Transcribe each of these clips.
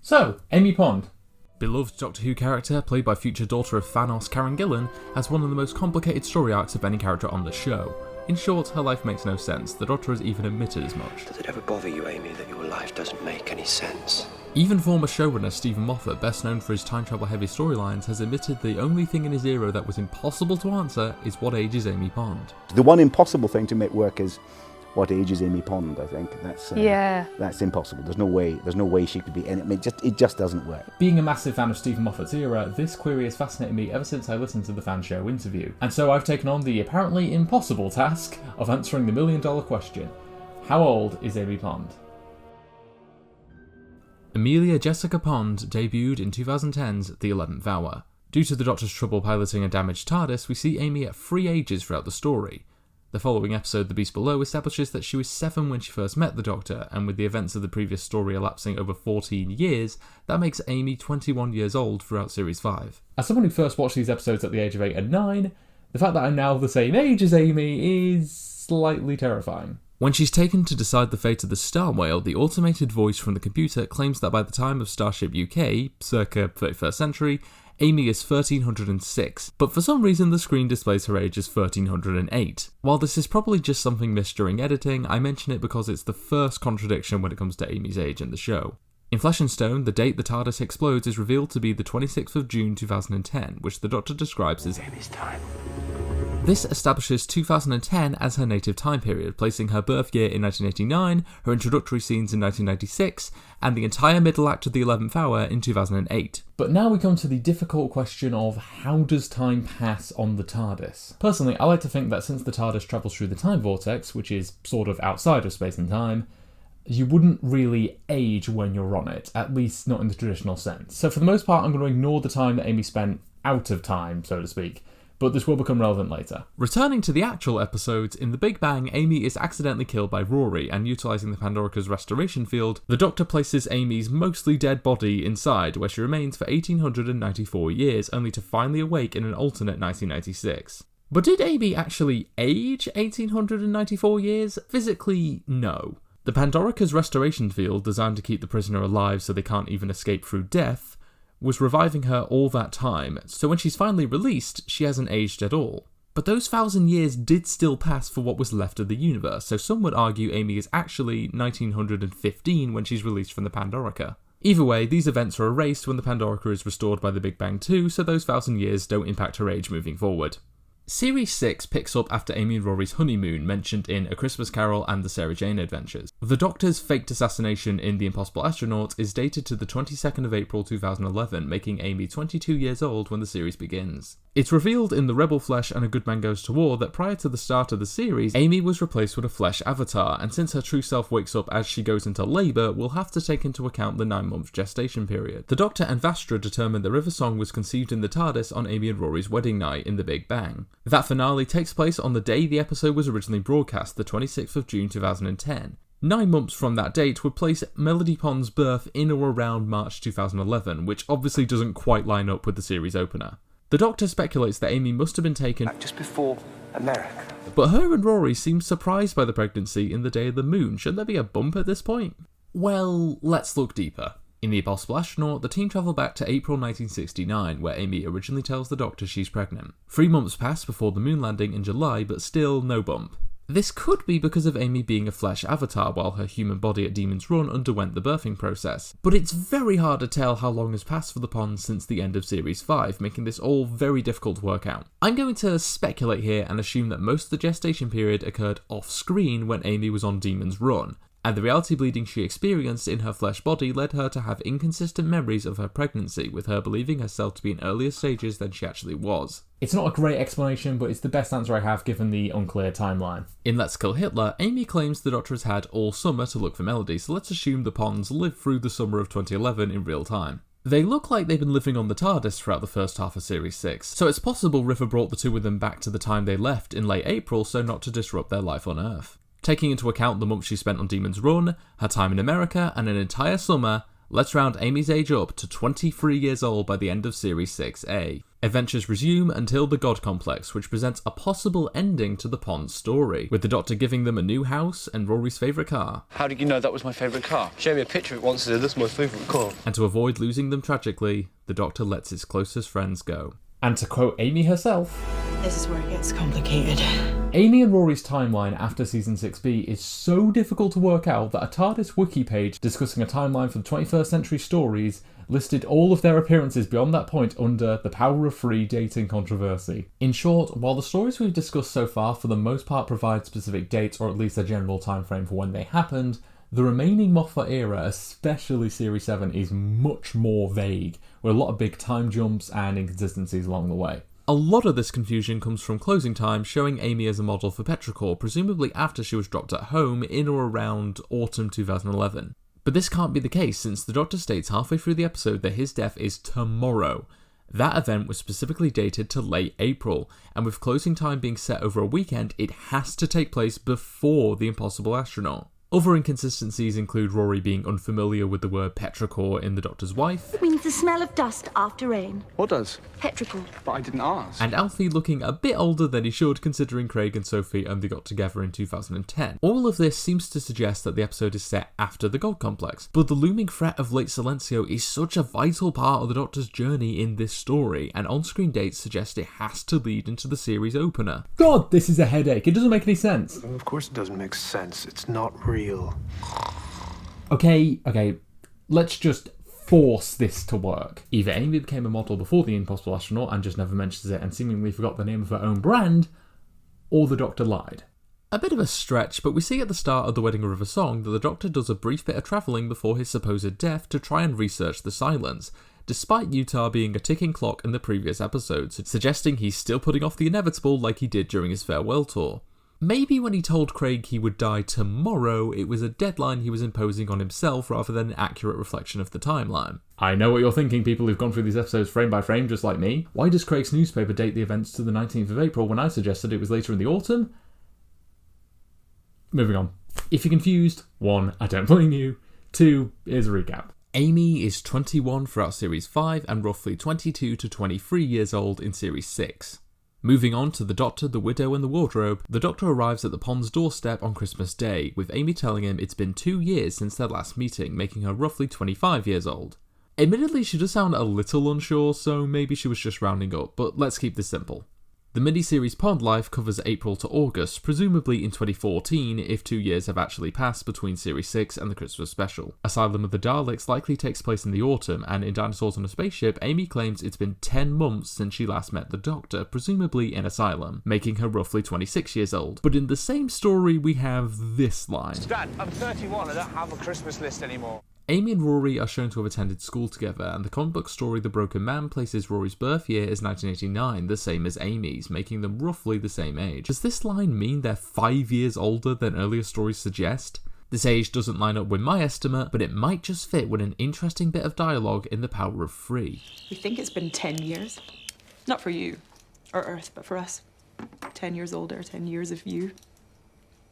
So, Amy Pond. Beloved Doctor Who character, played by future daughter of Thanos, Karen Gillan, has one of the most complicated story arcs of any character on the show. In short, her life makes no sense. The Doctor has even admitted as much. Does it ever bother you, Amy, that your life doesn't make any sense? Even former showrunner Stephen Moffat, best known for his time travel heavy storylines, has admitted the only thing in his era that was impossible to answer is what age is Amy Pond. The one impossible thing to make work is what age is Amy Pond, I think. That's impossible. There's no way she could be in it. I mean, it just doesn't work. Being a massive fan of Stephen Moffat's era, this query has fascinated me ever since I listened to the fan show interview. And so I've taken on the apparently impossible task of answering the million-dollar question. How old is Amy Pond? Amelia Jessica Pond debuted in 2010's The 11th Hour. Due to the Doctor's trouble piloting a damaged TARDIS, we see Amy at 3 ages throughout the story. The following episode, The Beast Below, establishes that she was 7 when she first met the Doctor, and with the events of the previous story elapsing over 14 years, that makes Amy 21 years old throughout Series 5. As someone who first watched these episodes at the age of 8 and 9, the fact that I'm now the same age as Amy is slightly terrifying. When she's taken to decide the fate of the Star Whale, the automated voice from the computer claims that by the time of Starship UK, circa 31st century, Amy is 1306, but for some reason the screen displays her age as 1308. While this is probably just something missed during editing, I mention it because it's the first contradiction when it comes to Amy's age in the show. In Flesh and Stone, the date the TARDIS explodes is revealed to be the 26th of June 2010, which the Doctor describes as Amy's time. This establishes 2010 as her native time period, placing her birth year in 1989, her introductory scenes in 1996, and the entire middle act of the 11th Hour in 2008. But now we come to the difficult question of how does time pass on the TARDIS? Personally, I like to think that since the TARDIS travels through the time vortex, which is sort of outside of space and time, you wouldn't really age when you're on it, at least not in the traditional sense. So for the most part, I'm going to ignore the time that Amy spent out of time, so to speak. But this will become relevant later. Returning to the actual episodes, in The Big Bang, Amy is accidentally killed by Rory, and utilising the Pandorica's restoration field, the Doctor places Amy's mostly dead body inside, where she remains for 1894 years, only to finally awake in an alternate 1996. But did Amy actually age 1894 years? Physically, no. The Pandorica's restoration field, designed to keep the prisoner alive so they can't even escape through death, was reviving her all that time, so when she's finally released, she hasn't aged at all. But those 1,000 years did still pass for what was left of the universe, so some would argue Amy is actually 1915 when she's released from the Pandorica. Either way, these events are erased when the Pandorica is restored by the Big Bang 2, so those 1,000 years don't impact her age moving forward. Series 6 picks up after Amy and Rory's honeymoon, mentioned in A Christmas Carol and the Sarah Jane Adventures. The Doctor's faked assassination in The Impossible Astronaut is dated to the 22nd of April 2011, making Amy 22 years old when the series begins. It's revealed in The Rebel Flesh and A Good Man Goes to War that prior to the start of the series, Amy was replaced with a flesh avatar, and since her true self wakes up as she goes into labour, we'll have to take into account the 9-month gestation period. The Doctor and Vastra determined that River Song was conceived in the TARDIS on Amy and Rory's wedding night in The Big Bang. That finale takes place on the day the episode was originally broadcast, the 26th of June 2010. 9 months from that date would place Melody Pond's birth in or around March 2011, which obviously doesn't quite line up with the series opener. The Doctor speculates that Amy must have been taken just before America. But her and Rory seem surprised by the pregnancy in the Day of the Moon. Shouldn't there be a bump at this point? Well, let's look deeper. In The Impossible Astronaut, the team travel back to April 1969, where Amy originally tells the Doctor she's pregnant. 3 months pass before the moon landing in July, but still no bump. This could be because of Amy being a flesh avatar while her human body at Demon's Run underwent the birthing process, but it's very hard to tell how long has passed for the Ponds since the end of Series 5, making this all very difficult to work out. I'm going to speculate here and assume that most of the gestation period occurred off-screen when Amy was on Demon's Run, and the reality bleeding she experienced in her flesh body led her to have inconsistent memories of her pregnancy, with her believing herself to be in earlier stages than she actually was. It's not a great explanation, but it's the best answer I have given the unclear timeline. In Let's Kill Hitler, Amy claims the Doctor has had all summer to look for Melody, so let's assume the Ponds lived through the summer of 2011 in real time. They look like they've been living on the TARDIS throughout the first half of Series 6, so it's possible River brought the two of them back to the time they left in late April so not to disrupt their life on Earth. Taking into account the months she spent on Demon's Run, her time in America, and an entire summer, let's round Amy's age up to 23 years old by the end of Series 6A. Adventures resume until the God Complex, which presents a possible ending to the Pond story, with the Doctor giving them a new house and Rory's favourite car. How did you know that was my favourite car? Show me a picture of it once and said, "That's my favourite car." And to avoid losing them tragically, the Doctor lets his closest friends go. And to quote Amy herself, "This is where it gets complicated." Amy and Rory's timeline after Season 6B is so difficult to work out that a TARDIS wiki page discussing a timeline for the 21st century stories listed all of their appearances beyond that point under the power of free dating controversy. In short, while the stories we've discussed so far for the most part provide specific dates or at least a general time frame for when they happened, the remaining Moffat era, especially Series 7, is much more vague, with a lot of big time jumps and inconsistencies along the way. A lot of this confusion comes from closing time showing Amy as a model for Petrichor, presumably after she was dropped at home in or around autumn 2011. But this can't be the case, since the Doctor states halfway through the episode that his death is tomorrow. That event was specifically dated to late April, and with closing time being set over a weekend, it has to take place before the Impossible Astronaut. Other inconsistencies include Rory being unfamiliar with the word petrichor in The Doctor's Wife. It means the smell of dust after rain. What does? Petrichor. But I didn't ask. And Alfie looking a bit older than he should, considering Craig and Sophie only got together in 2010. All of this seems to suggest that the episode is set after the God Complex, but the looming threat of late Silencio is such a vital part of the Doctor's journey in this story, and on-screen dates suggest it has to lead into the series opener. God, this is a headache. It doesn't make any sense. Of course it doesn't make sense. It's not real. Okay, let's just force this to work. Either Amy became a model before the Impossible Astronaut and just never mentions it and seemingly forgot the name of her own brand, or the Doctor lied. A bit of a stretch, but we see at the start of the Wedding River song that the Doctor does a brief bit of travelling before his supposed death to try and research the silence, despite Utah being a ticking clock in the previous episodes, suggesting he's still putting off the inevitable like he did during his farewell tour. Maybe when he told Craig he would die tomorrow, it was a deadline he was imposing on himself rather than an accurate reflection of the timeline. I know what you're thinking, people who've gone through these episodes frame by frame just like me. Why does Craig's newspaper date the events to the 19th of April when I suggested it was later in the autumn? Moving on. If you're confused, 1, I don't blame you. 2, here's a recap. Amy is 21 throughout Series 5 and roughly 22 to 23 years old in Series 6. Moving on to the Doctor, the Widow and the Wardrobe, the Doctor arrives at the Pond's doorstep on Christmas Day, with Amy telling him it's been 2 years since their last meeting, making her roughly 25 years old. Admittedly, she does sound a little unsure, so maybe she was just rounding up, but let's keep this simple. The miniseries Pond Life covers April to August, presumably in 2014 if 2 years have actually passed between Series 6 and the Christmas special. Asylum of the Daleks likely takes place in the autumn, and in Dinosaurs on a Spaceship, Amy claims it's been 10 months since she last met the Doctor, presumably in Asylum, making her roughly 26 years old. But in the same story we have this line. Dad, I'm 31, I don't have a Christmas list anymore. Amy and Rory are shown to have attended school together, and the comic book story The Broken Man places Rory's birth year as 1989, the same as Amy's, making them roughly the same age. Does this line mean they're 5 years older than earlier stories suggest? This age doesn't line up with my estimate, but it might just fit with an interesting bit of dialogue in The Power of Three. We think it's been 10 years. Not for you or Earth, but for us. 10 years older, 10 years of you.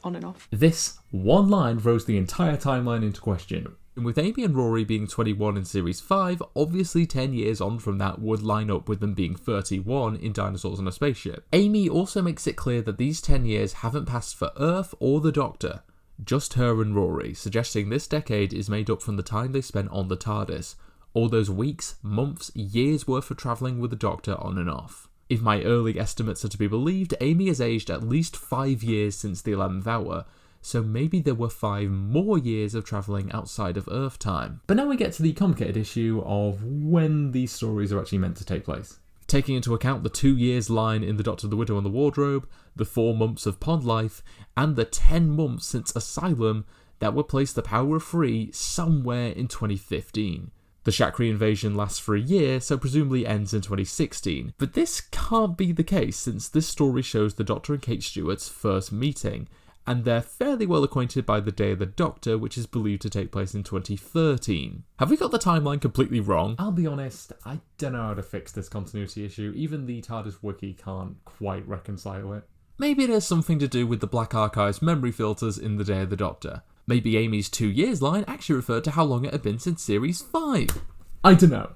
On and off. This one line throws the entire timeline into question. And with Amy and Rory being 21 in Series 5, obviously 10 years on from that would line up with them being 31 in Dinosaurs on a Spaceship. Amy also makes it clear that these 10 years haven't passed for Earth or the Doctor, just her and Rory, suggesting this decade is made up from the time they spent on the TARDIS, all those weeks, months, years worth of travelling with the Doctor on and off. If my early estimates are to be believed, Amy has aged at least 5 years since the 11th hour, so maybe there were 5 more years of travelling outside of Earth time. But now we get to the complicated issue of when these stories are actually meant to take place. Taking into account the 2 years line in The Doctor, the Widow and the Wardrobe, the 4 months of Pond Life, and the 10 months since Asylum, that would place The Power of Three somewhere in 2015. The Shakri invasion lasts for a year, so presumably ends in 2016. But this can't be the case, since this story shows the Doctor and Kate Stewart's first meeting, and they're fairly well acquainted by the Day of the Doctor, which is believed to take place in 2013. Have we got the timeline completely wrong? I'll be honest, I don't know how to fix this continuity issue. Even the TARDIS wiki can't quite reconcile it. Maybe it has something to do with the Black Archive's memory filters in the Day of the Doctor. Maybe Amy's 2 years line actually referred to how long it had been since Series 5. I don't know.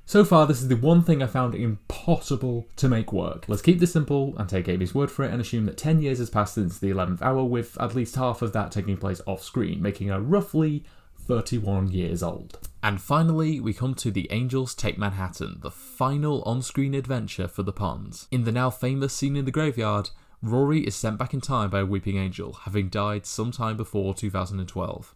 So far, this is the one thing I found impossible to make work. Let's keep this simple and take Amy's word for it and assume that 10 years has passed since the 11th hour, with at least half of that taking place off screen, making her roughly 31 years old. And finally, we come to The Angels Take Manhattan, the final on-screen adventure for the Ponds. In the now famous scene in the graveyard, Rory is sent back in time by a weeping angel, having died sometime before 2012.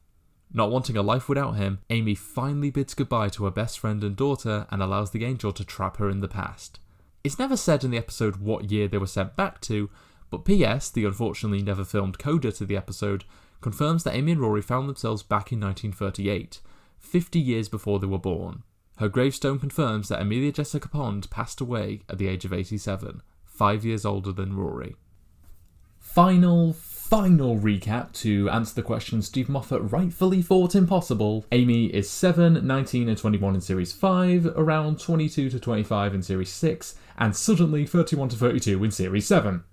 Not wanting a life without him, Amy finally bids goodbye to her best friend and daughter and allows the angel to trap her in the past. It's never said in the episode what year they were sent back to, but P.S., the unfortunately never filmed coda to the episode, confirms that Amy and Rory found themselves back in 1938, 50 years before they were born. Her gravestone confirms that Amelia Jessica Pond passed away at the age of 87, 5 years older than Rory. Final recap to answer the question Steve Moffat rightfully thought impossible. Amy is 7, 19 and 21 in Series 5, around 22 to 25 in Series 6, and suddenly 31 to 32 in Series 7.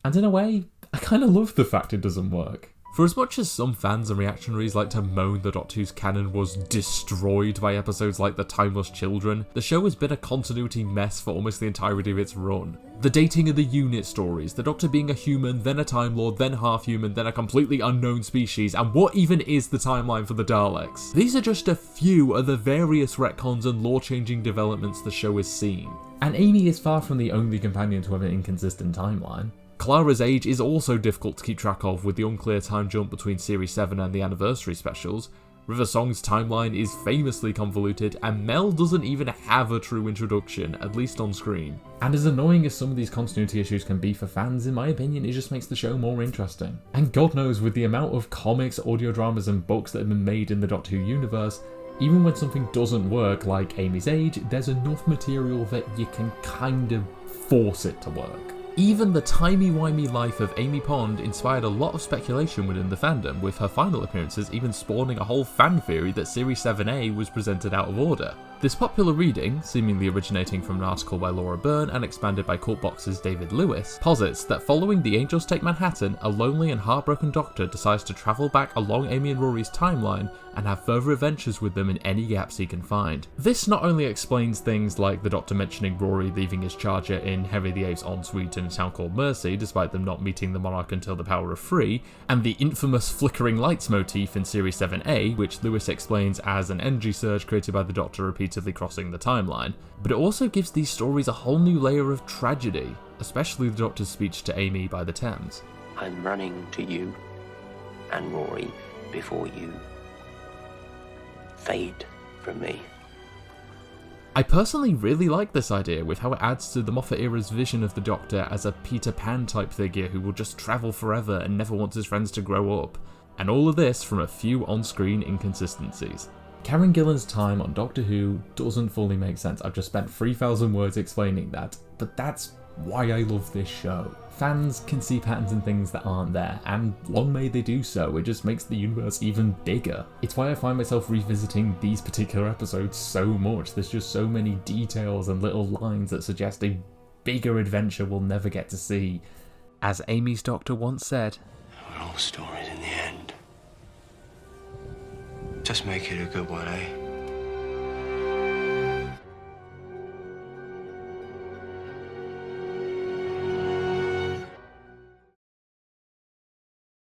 And in a way, I kind of love the fact it doesn't work. For as much as some fans and reactionaries like to moan the Doctor Who's canon was destroyed by episodes like The Timeless Children, the show has been a continuity mess for almost the entirety of its run. The dating of the unit stories, the Doctor being a human, then a Time Lord, then half-human, then a completely unknown species, and what even is the timeline for the Daleks? These are just a few of the various retcons and lore-changing developments the show has seen. And Amy is far from the only companion to have an inconsistent timeline. Clara's age is also difficult to keep track of with the unclear time jump between Series 7 and the anniversary specials. River Song's timeline is famously convoluted, and Mel doesn't even have a true introduction, at least on screen. And as annoying as some of these continuity issues can be for fans, in my opinion, it just makes the show more interesting. And God knows, with the amount of comics, audio dramas and books that have been made in the Doctor Who universe, even when something doesn't work, like Amy's age, there's enough material that you can kind of force it to work. Even the timey-wimey life of Amy Pond inspired a lot of speculation within the fandom, with her final appearances even spawning a whole fan theory that Series 7A was presented out of order. This popular reading, seemingly originating from an article by Laura Byrne and expanded by Cultbox's David Lewis, posits that following The Angels Take Manhattan, a lonely and heartbroken Doctor decides to travel back along Amy and Rory's timeline and have further adventures with them in any gaps he can find. This not only explains things like the Doctor mentioning Rory leaving his charger in Henry VIII's ensuite in a town called Mercy, despite them not meeting the monarch until the Power of Three, and the infamous flickering lights motif in Series 7A, which Lewis explains as an energy surge created by the Doctor repeatedly crossing the timeline, but it also gives these stories a whole new layer of tragedy, especially the Doctor's speech to Amy by the Thames. I'm running to you and Rory before you fade from me. I personally really like this idea, with how it adds to the Moffat era's vision of the Doctor as a Peter Pan type figure who will just travel forever and never wants his friends to grow up. And all of this from a few on-screen inconsistencies. Karen Gillan's time on Doctor Who doesn't fully make sense. I've just spent 3,000 words explaining that, but that's why I love this show. Fans can see patterns in things that aren't there, and long may they do so. It just makes the universe even bigger. It's why I find myself revisiting these particular episodes so much. There's just so many details and little lines that suggest a bigger adventure we'll never get to see. As Amy's Doctor once said, We're all stories in the end. Just make it a good one, eh?